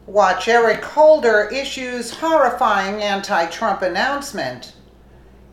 Watch Eric Holder issues horrifying anti-Trump announcement.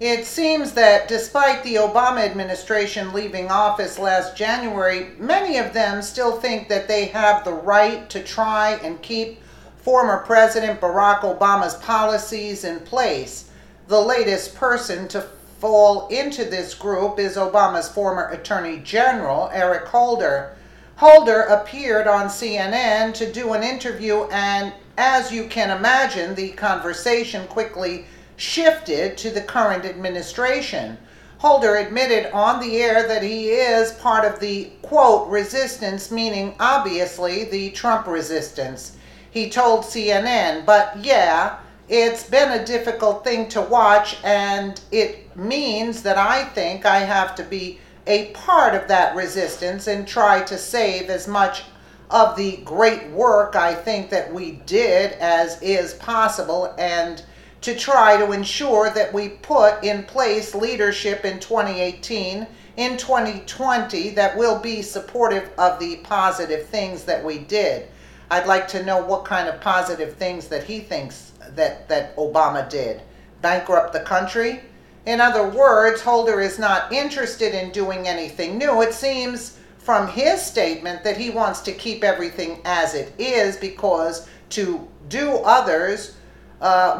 It seems that despite the Obama administration leaving office last January, many of them still think that they have the right to try and keep former President Barack Obama's policies in place. The latest person to fall into this group is Obama's former Attorney General, Eric Holder. Holder appeared on CNN to do an interview, and as you can imagine, the conversation quickly shifted to the current administration. Holder admitted on the air that he is part of the, quote, resistance, meaning obviously the Trump resistance. He told CNN, but yeah, it's been a difficult thing to watch, and it means that I think I have to be a part of that resistance and try to save as much of the great work I think that we did as is possible, and to try to ensure that we put in place leadership in 2018, in 2020, that will be supportive of the positive things that we did. I'd like to know what kind of positive things that he thinks that Obama did. Bankrupt the country? In other words, Holder is not interested in doing anything new. It seems from his statement that he wants to keep everything as it is because to do others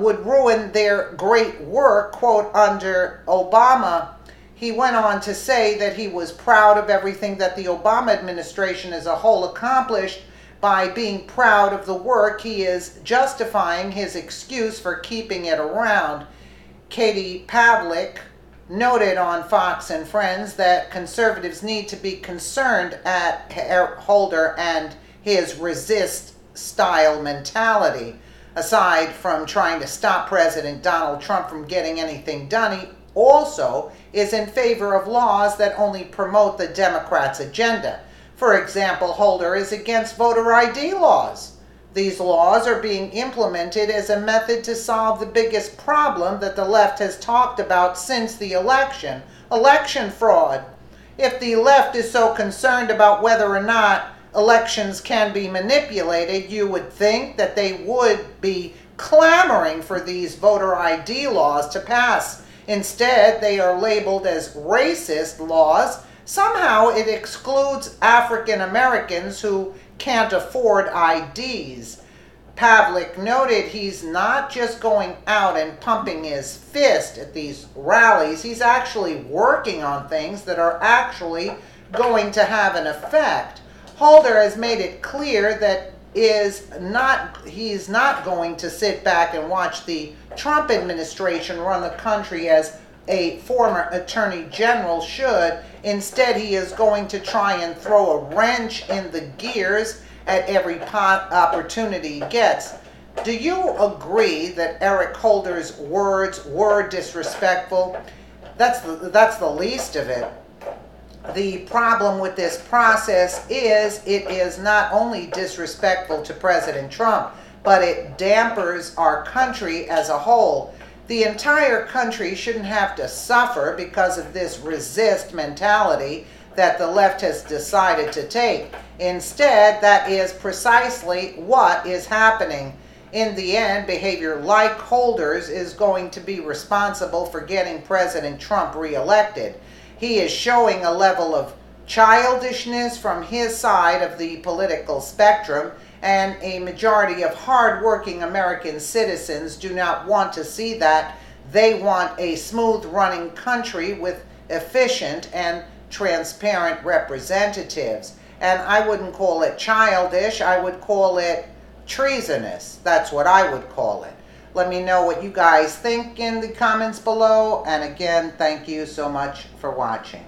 would ruin their great work, quote, under Obama. He went on to say that he was proud of everything that the Obama administration as a whole accomplished. By being proud of the work, he is justifying his excuse for keeping it around. Katie Pavlik noted on Fox and Friends that conservatives need to be concerned at Holder and his resist-style mentality. Aside from trying to stop President Donald Trump from getting anything done, he also is in favor of laws that only promote the Democrats' agenda. For example, Holder is against voter ID laws. These laws are being implemented as a method to solve the biggest problem that the left has talked about since the election fraud. If the left is so concerned about whether or not elections can be manipulated, you would think that they would be clamoring for these voter ID laws to pass. Instead, they are labeled as racist laws. Somehow it excludes African Americans who can't afford IDs. Pavlik noted he's not just going out and pumping his fist at these rallies, he's actually working on things that are actually going to have an effect. Holder has made it clear that he's not going to sit back and watch the Trump administration run the country as a former attorney general should. Instead, he is going to try and throw a wrench in the gears at every opportunity he gets. Do you agree that Eric Holder's words were disrespectful? That's the least of it. The problem with this process is it is not only disrespectful to President Trump, but it dampers our country as a whole. The entire country shouldn't have to suffer because of this resist mentality that the left has decided to take. Instead, that is precisely what is happening. In the end, behavior like Holder's is going to be responsible for getting President Trump reelected. He is showing a level of childishness from his side of the political spectrum, and a majority of hard-working American citizens do not want to see that. They want a smooth-running country with efficient and transparent representatives. And I wouldn't call it childish, I would call it treasonous. That's what I would call it. Let me know what you guys think in the comments below. And again, thank you so much for watching.